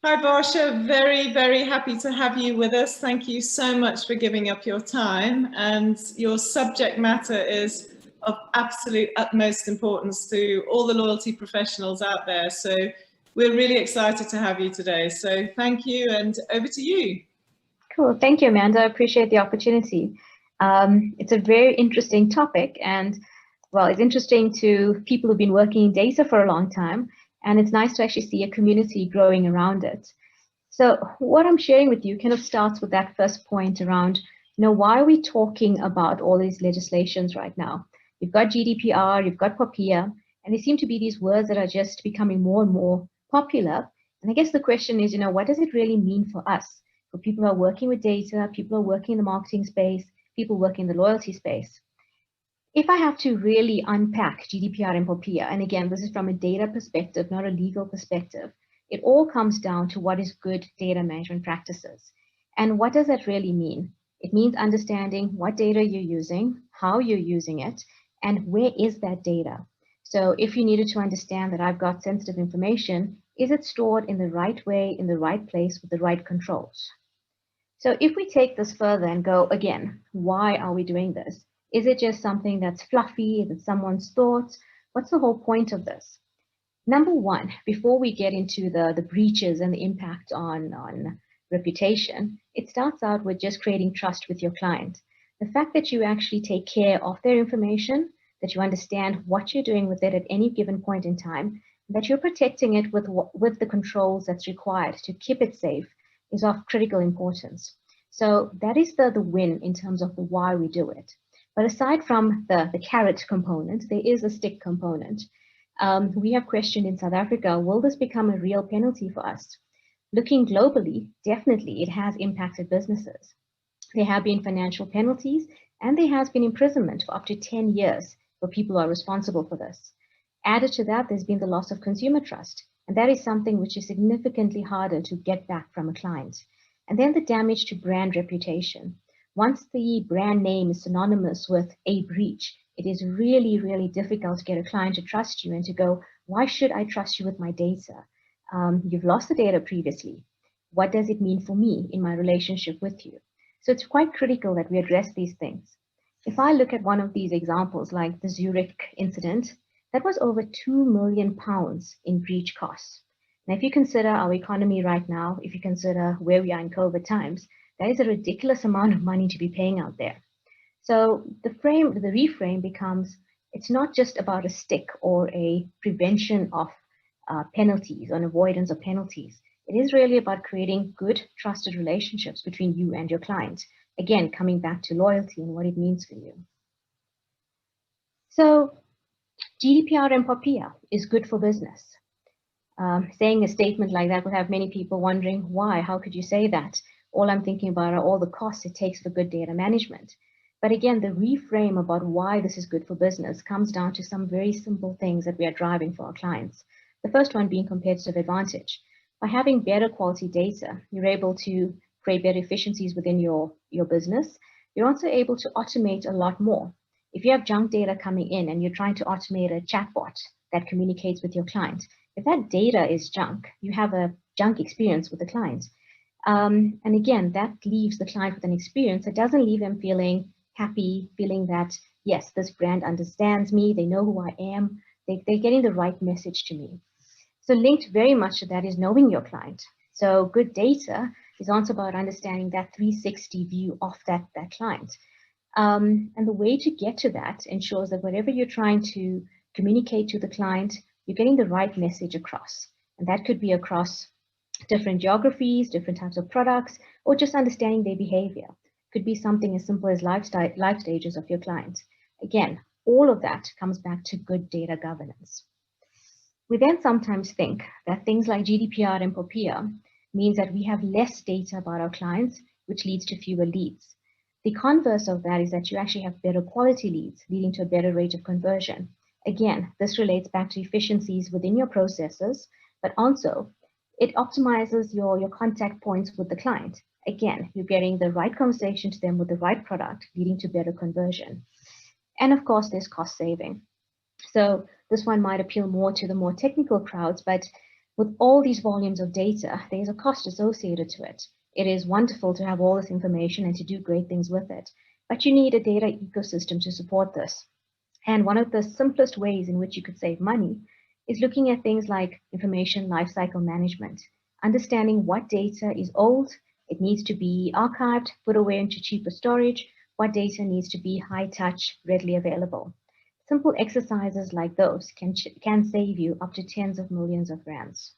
Hi, Varsha. Very, very happy to have you with us. Thank you so much for giving up your time. And your subject matter is of absolute utmost importance to all the loyalty professionals out there. So we're really excited to have you today. So thank you, and over to you. Cool. Thank you, Amanda. I appreciate the opportunity. It's a very interesting topic, and well, it's interesting to people who've been working in data for a long time, and it's nice to actually see a community growing around it. So what I'm sharing with you kind of starts with that first point around, why are we talking about all these legislations right now? You've got GDPR, you've got POPIA, and they seem to be these words that are just becoming more and more popular. And I guess the question is, what does it really mean for us? For people who are working with data, people who are working in the marketing space, people working in the loyalty space. If I have to really unpack GDPR and POPIA, and again, this is from a data perspective, not a legal perspective, it all comes down to what is good data management practices. And what does that really mean? It means understanding what data you're using, how you're using it, and where is that data. So if you needed to understand that I've got sensitive information, is it stored in the right way, in the right place, with the right controls? So if we take this further and go again, why are we doing this? Is it just something that's fluffy? Is it someone's thoughts? What's the whole point of this? Number one, before we get into the breaches and the impact on reputation, it starts out with just creating trust with your client. The fact that you actually take care of their information, that you understand what you're doing with it at any given point in time, that you're protecting it with the controls that's required to keep it safe is of critical importance. So that is the win in terms of the why we do it. But aside from the carrot component, there is a stick component. We have questioned in South Africa, will this become a real penalty for us? Looking globally, definitely it has impacted businesses. There have been financial penalties, and there has been imprisonment for up to 10 years for people who are responsible for this. Added to that, there's been the loss of consumer trust, and that is something which is significantly harder to get back from a client. And then the damage to brand reputation. Once the brand name is synonymous with a breach, it is really, really difficult to get a client to trust you and to go, why should I trust you with my data? You've lost the data previously. What does it mean for me in my relationship with you? So it's quite critical that we address these things. If I look at one of these examples, like the Zurich incident, that was over £2 million in breach costs. Now, if you consider our economy right now, if you consider where we are in COVID times, that is a ridiculous amount of money to be paying out there. So the reframe becomes, it's not just about a stick or a prevention of penalties or an avoidance of penalties. It is really about creating good, trusted relationships between you and your client. Again, coming back to loyalty and what it means for you. So GDPR and POPIA is good for business. Saying a statement like that would have many people wondering, why? How could you say that? All I'm thinking about are all the costs it takes for good data management. But again, the reframe about why this is good for business comes down to some very simple things that we are driving for our clients. The first one being competitive advantage. By having better quality data, you're able to create better efficiencies within your business. You're also able to automate a lot more. If you have junk data coming in and you're trying to automate a chatbot that communicates with your client, if that data is junk, you have a junk experience with the client. And again, that leaves the client with an experience that doesn't leave them feeling happy, feeling that, yes, this brand understands me, they know who I am, they're getting the right message to me. So linked very much to that is knowing your client. So good data is also about understanding that 360 view of that client. And the way to get to that ensures that whatever you're trying to communicate to the client, you're getting the right message across. And that could be across different geographies, different types of products, or just understanding their behavior. Could be something as simple as life stages of your client. Again, all of that comes back to good data governance. We then sometimes think that things like GDPR and POPIA means that we have less data about our clients, which leads to fewer leads. The converse of that is that you actually have better quality leads, leading to a better rate of conversion. Again, this relates back to efficiencies within your processes, but also it optimizes your contact points with the client. Again, you're getting the right conversation to them with the right product, leading to better conversion. And of course, there's cost saving. So this one might appeal more to the more technical crowds, but with all these volumes of data, there's a cost associated to it. It is wonderful to have all this information and to do great things with it, but you need a data ecosystem to support this. And one of the simplest ways in which you could save money is looking at things like information lifecycle management, understanding what data is old, it needs to be archived, put away into cheaper storage, what data needs to be high touch, readily available. Simple exercises like those can save you up to tens of millions of rands.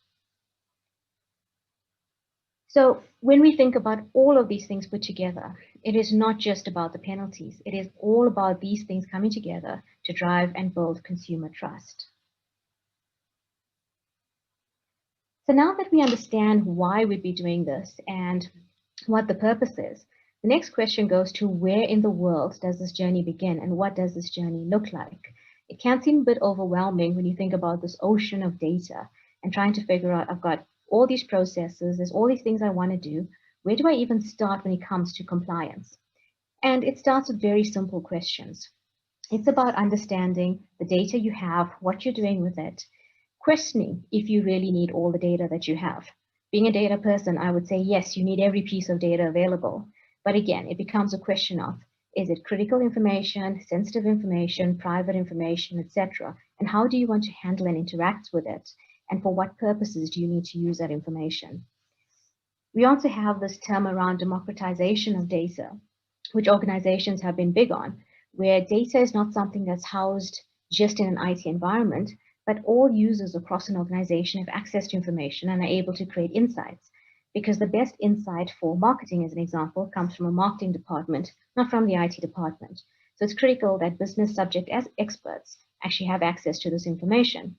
So when we think about all of these things put together, it is not just about the penalties. It is all about these things coming together to drive and build consumer trust. So now that we understand why we'd be doing this and what the purpose is, the next question goes to where in the world does this journey begin and what does this journey look like? It can seem a bit overwhelming when you think about this ocean of data and trying to figure out, I've got all these processes, there's all these things I want to do. Where do I even start when it comes to compliance? And it starts with very simple questions. It's about understanding the data you have, what you're doing with it, questioning if you really need all the data that you have. Being a data person, I would say, yes, you need every piece of data available. But again, it becomes a question of, is it critical information, sensitive information, private information, etc.? And how do you want to handle and interact with it? And for what purposes do you need to use that information? We also have this term around democratization of data, which organizations have been big on, where data is not something that's housed just in an IT environment, but all users across an organization have access to information and are able to create insights. Because the best insight for marketing, as an example, comes from a marketing department, not from the IT department. So it's critical that business subject experts actually have access to this information.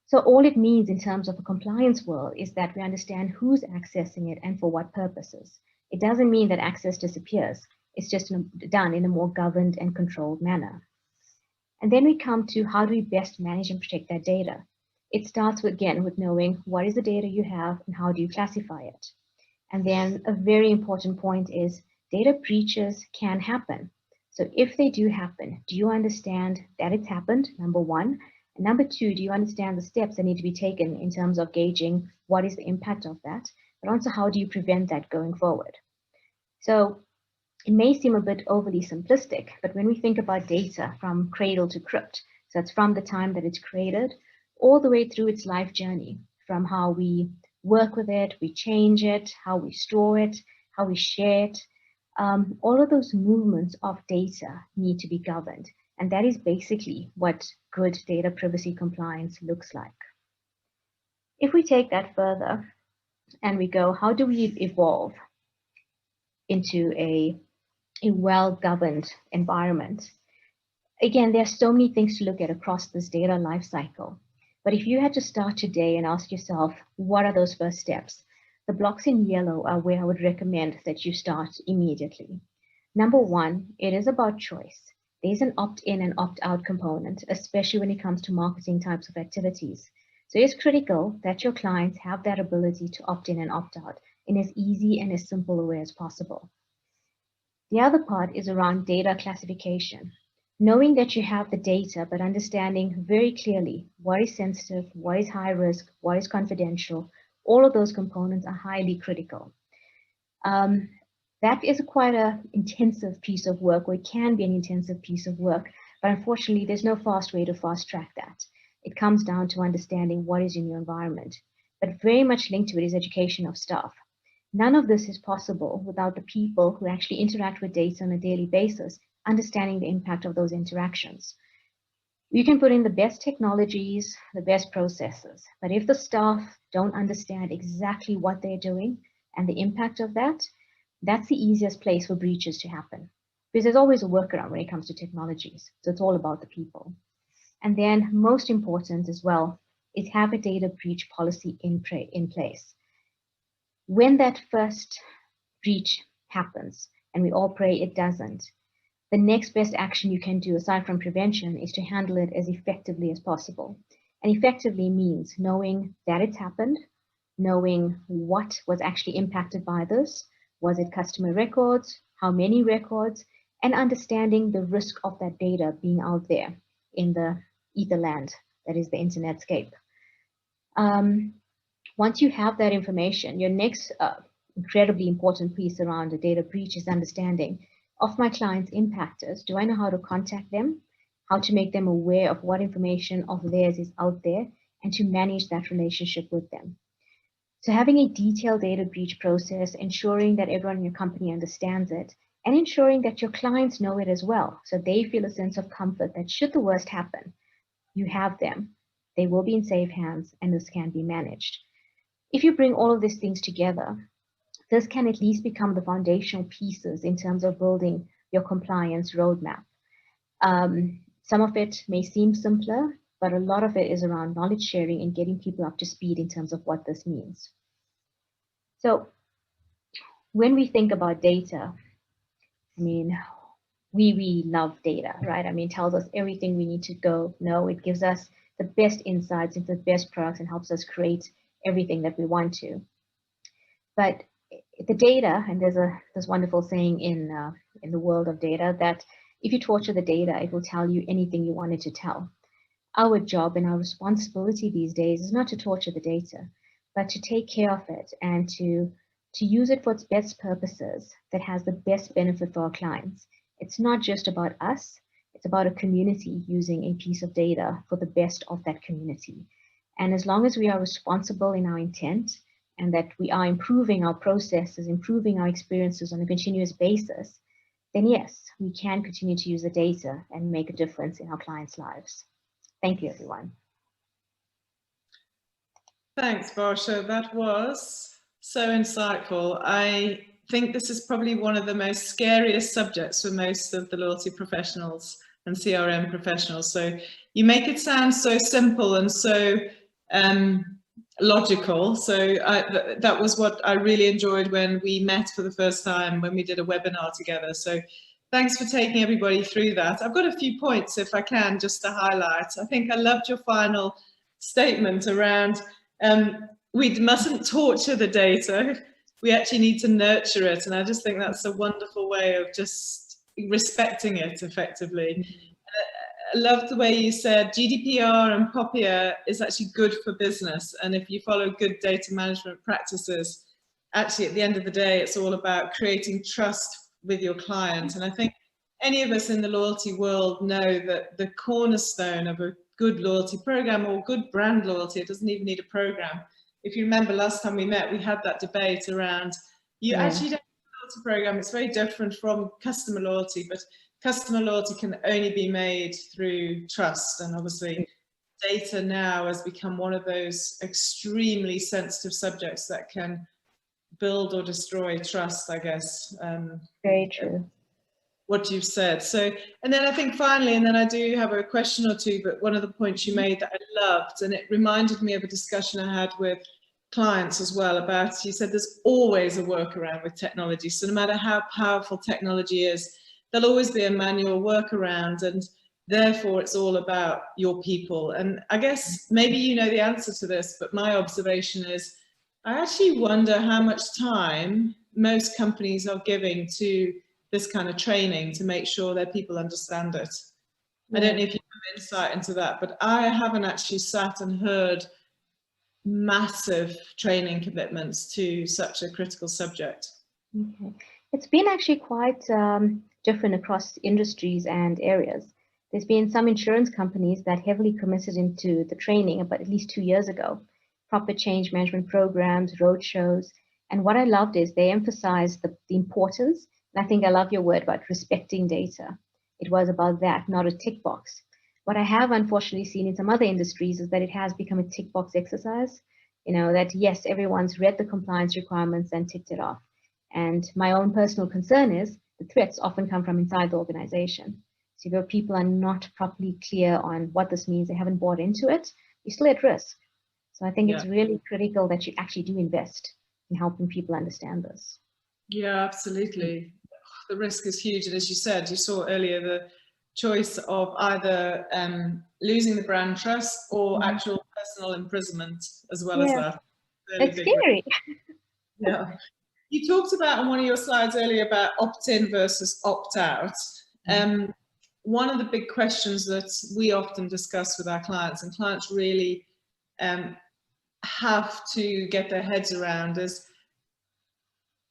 So all it means in terms of a compliance world is that we understand who's accessing it and for what purposes. It doesn't mean that access disappears. It's just done in a more governed and controlled manner. And then we come to how do we best manage and protect that data? It starts again with knowing what is the data you have and how do you classify it. And then a very important point is data breaches can happen. So if they do happen, do you understand that it's happened, number one? And number two, do you understand the steps that need to be taken in terms of gauging what is the impact of that, but also how do you prevent that going forward? So it may seem a bit overly simplistic, but when we think about data from cradle to crypt, so it's from the time that it's created all the way through its life journey, from how we work with it, we change it, how we store it, how we share it, all of those movements of data need to be governed. And that is basically what good data privacy compliance looks like. If we take that further and we go, how do we evolve into a well-governed environment? Again, there are so many things to look at across this data lifecycle. But if you had to start today and ask yourself, what are those first steps? The blocks in yellow are where I would recommend that you start immediately. Number one, it is about choice. There's an opt-in and opt-out component, especially when it comes to marketing types of activities. So it's critical that your clients have that ability to opt in and opt out in as easy and as simple a way as possible. The other part is around data classification. Knowing that you have the data, but understanding very clearly what is sensitive, what is high risk, what is confidential, all of those components are highly critical. That is quite an intensive piece of work, or it can be an intensive piece of work, but unfortunately, there's no fast way to fast track that. It comes down to understanding what is in your environment, but very much linked to it is education of staff. None of this is possible without the people who actually interact with data on a daily basis, understanding the impact of those interactions. You can put in the best technologies, the best processes, but if the staff don't understand exactly what they're doing and the impact of that, that's the easiest place for breaches to happen. Because there's always a workaround when it comes to technologies. So it's all about the people. And then most important as well is have a data breach policy in place. When that first breach happens, and we all pray it doesn't, the next best action you can do aside from prevention is to handle it as effectively as possible. And effectively means knowing that it's happened, knowing what was actually impacted by this. Was it customer records? How many records? And understanding the risk of that data being out there in the etherland, that is the internetscape. Once you have that information, your next incredibly important piece around a data breach is understanding of my clients impacted. Do I know how to contact them, how to make them aware of what information of theirs is out there, and to manage that relationship with them. So having a detailed data breach process, ensuring that everyone in your company understands it, and ensuring that your clients know it as well, so they feel a sense of comfort that should the worst happen, you have them, they will be in safe hands, and this can be managed. If you bring all of these things together, this can at least become the foundational pieces in terms of building your compliance roadmap. Some of it may seem simpler, but a lot of it is around knowledge sharing and getting people up to speed in terms of what this means. So when we think about data, I mean, we love data, right? I mean, it tells us everything we need to know. It gives us the best insights into the best products and helps us create everything that we want to. But the data, and there's this wonderful saying in the world of data that if you torture the data, it will tell you anything you want it to tell. Our job and our responsibility these days is not to torture the data, but to take care of it and to use it for its best purposes that has the best benefit for our clients. It's not just about us, it's about a community using a piece of data for the best of that community. And as long as we are responsible in our intent and that we are improving our processes, improving our experiences on a continuous basis, then yes, we can continue to use the data and make a difference in our clients' lives. Thank you, everyone. Thanks, Varsha. That was so insightful. I think this is probably one of the most scariest subjects for most of the loyalty professionals and CRM professionals. So you make it sound so simple and so logical. So that was what I really enjoyed when we met for the first time, when we did a webinar together. So thanks for taking everybody through that. I've got a few points, if I can, just to highlight. I think I loved your final statement around we mustn't torture the data. We actually need to nurture it. And I just think that's a wonderful way of just respecting it effectively. I love the way you said GDPR and POPIA is actually good for business. And if you follow good data management practices, actually at the end of the day, it's all about creating trust with your client. And I think any of us in the loyalty world know that the cornerstone of a good loyalty program or good brand loyalty, it doesn't even need a program. If you remember last time we met, we had that debate around, you actually don't need a loyalty program. It's very different from customer loyalty, but customer loyalty can only be made through trust. And obviously data now has become one of those extremely sensitive subjects that can build or destroy trust, I guess. Very true. What you've said. So, and then I think finally, and then I do have a question or two, but one of the points you made that I loved, and it reminded me of a discussion I had with clients as well about, you said there's always a workaround with technology. So no matter how powerful technology is, there'll always be a manual workaround, and therefore it's all about your people. And I guess maybe you know the answer to this, but my observation is, I actually wonder how much time most companies are giving to this kind of training to make sure their people understand it. I don't know if you have insight into that, but I haven't actually sat and heard massive training commitments to such a critical subject. Okay. It's been actually quite different across industries and areas. There's been some insurance companies that heavily committed into the training about at least 2 years ago, proper change management programs, roadshows. And what I loved is they emphasized the importance. And I think I love your word about respecting data. It was about that, not a tick box. What I have unfortunately seen in some other industries is that it has become a tick box exercise. You know, that yes, everyone's read the compliance requirements and ticked it off. And my own personal concern is the threats often come from inside the organization. So if your people are not properly clear on what this means, they haven't bought into it, you're still at risk. So I think it's really critical that you actually do invest in helping people understand this. Yeah, absolutely. The risk is huge. And as you said, you saw earlier the choice of either losing the brand trust or actual personal imprisonment as well as that. It's scary. Yeah. You talked about on one of your slides earlier about opt-in versus opt-out. One of the big questions that we often discuss with our clients, and clients really have to get their heads around is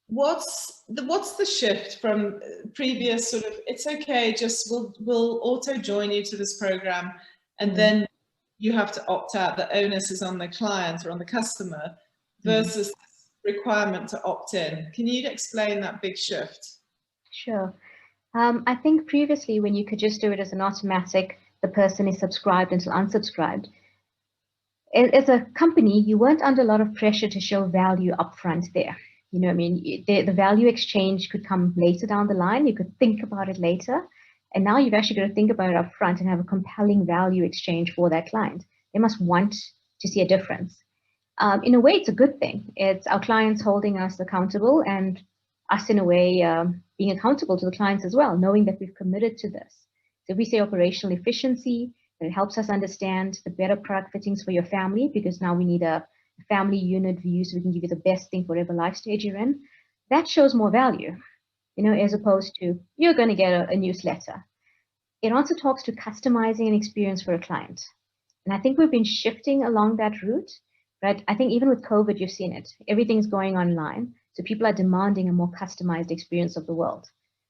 what's the shift from previous sort of, it's okay, just we'll auto join you to this program, and then you have to opt out, the onus is on the client or on the customer, versus this requirement to opt in. Can you explain that big shift? Sure. I think previously, when you could just do it as an automatic, the person is subscribed until unsubscribed. As a company, you weren't under a lot of pressure to show value upfront there. You know, I mean, the value exchange could come later down the line. You could think about it later. And now you've actually got to think about it upfront and have a compelling value exchange for that client. They must want to see a difference. In a way, it's a good thing. It's our clients holding us accountable, and us, in a way, being accountable to the clients as well, knowing that we've committed to this. So we say operational efficiency, that it helps us understand the better product fittings for your family, because now we need a family unit view so we can give you the best thing for whatever life stage you're in. That shows more value, you know, as opposed to you're going to get a newsletter. It also talks to customizing an experience for a client. And I think we've been shifting along that route. But I think even with COVID, you've seen it. Everything's going online. So people are demanding a more customized experience of the world.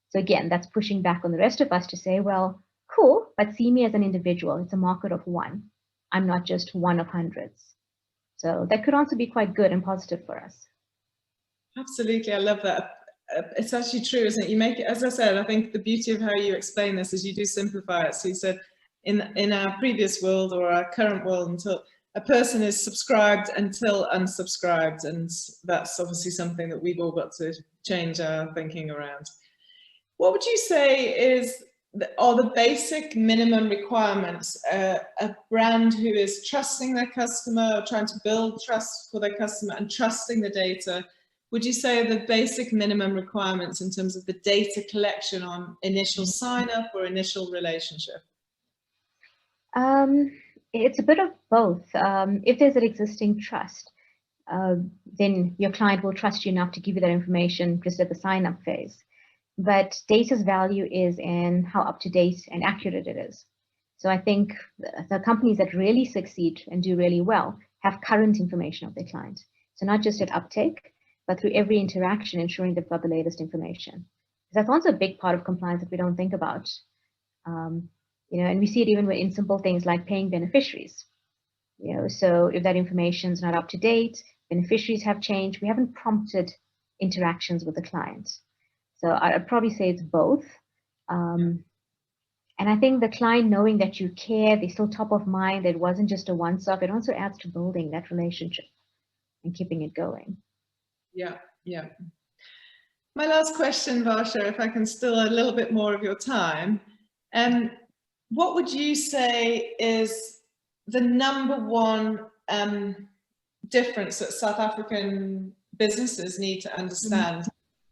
So again, that's pushing back on the rest of us to say, well, cool, but see me as an individual. It's a market of one. I'm not just one of hundreds. So that could also be quite good and positive for us. Absolutely, I love that. It's actually true, isn't it? You make it, as I said, I think the beauty of how you explain this is you do simplify it. So you said in our previous world or our current world, until a person is subscribed until unsubscribed, and that's obviously something that we've all got to change our thinking around. What would you say are the basic minimum requirements a brand who is trusting their customer, or trying to build trust for their customer and trusting the data? Would you say the basic minimum requirements in terms of the data collection on initial sign up or initial relationship? It's a bit of both. If there's an existing trust, then your client will trust you enough to give you that information just at the sign-up phase. But data's value is in how up-to-date and accurate it is. So I think the companies that really succeed and do really well have current information of their client. So not just at uptake, but through every interaction, ensuring they've got the latest information. That's also a big part of compliance that we don't think about. You know, and we see it even in simple things like paying beneficiaries. You know, so if that information is not up to date, beneficiaries have changed, we haven't prompted interactions with the client. So I'd probably say it's both. And I think the client knowing that you care, they're still top of mind, it wasn't just a once-off, it also adds to building that relationship and keeping it going. Yeah, yeah. My last question, Varsha, if I can steal a little bit more of your time. What would you say is the #1 difference that South African businesses need to understand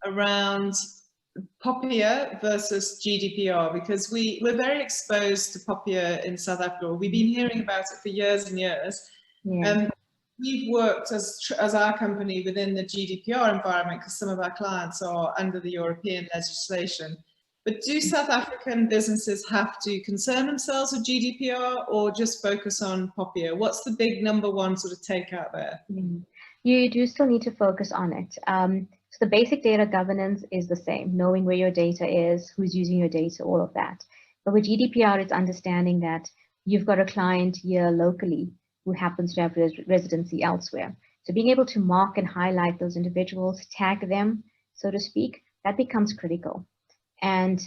around POPIA versus GDPR? Because we're very exposed to POPIA in South Africa. We've been hearing about it for years and years. Yeah. We've worked as our company within the GDPR environment because some of our clients are under the European legislation. But do South African businesses have to concern themselves with GDPR or just focus on POPIA? What's the big #1 sort of takeout there? You do still need to focus on it. So the basic data governance is the same, knowing where your data is, who's using your data, all of that. But with GDPR, it's understanding that you've got a client here locally who happens to have residency elsewhere. So being able to mark and highlight those individuals, tag them, so to speak, that becomes critical. And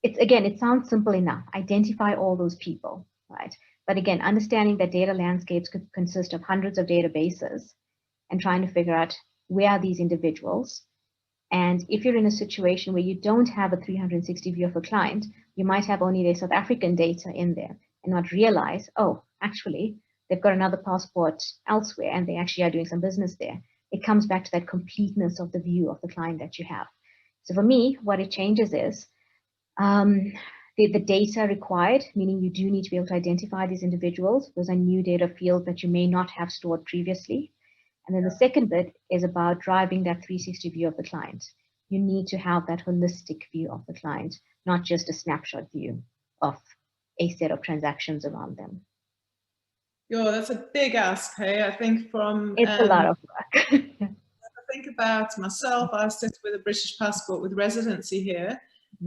it sounds simple enough. Identify all those people, right? But again, understanding that data landscapes could consist of hundreds of databases and trying to figure out where are these individuals. And if you're in a situation where you don't have a 360 view of a client, you might have only their South African data in there and not realize, oh, actually, they've got another passport elsewhere and they actually are doing some business there. It comes back to that completeness of the view of the client that you have. So for me, what it changes is the data required, meaning you do need to be able to identify these individuals. Those are new data fields that you may not have stored previously. And then the second bit is about driving that 360 view of the client. You need to have that holistic view of the client, not just a snapshot view of a set of transactions around them. That's a big ask, hey? I think from... It's a lot of work. I think about myself, I sit with a British passport with residency here.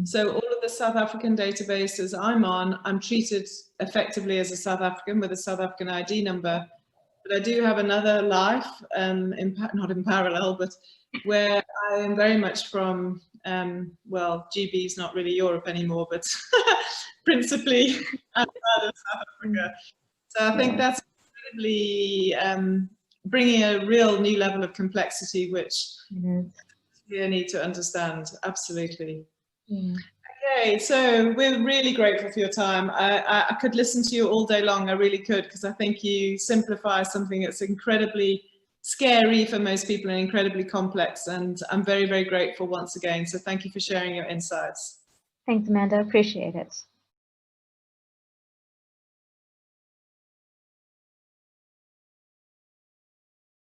So all of the South African databases I'm on, I'm treated effectively as a South African with a South African ID number. But I do have another life, not in parallel, but where I am very much from, well, GB is not really Europe anymore, but principally outside of South Africa. So I think that's incredibly bringing a real new level of complexity, which you need to understand. Absolutely. Okay, so we're really grateful for your time. I could listen to you all day long. I really could, because I think you simplify something that's incredibly scary for most people and incredibly complex. And I'm very, very grateful once again. So thank you for sharing your insights. Thanks, Amanda. Appreciate it.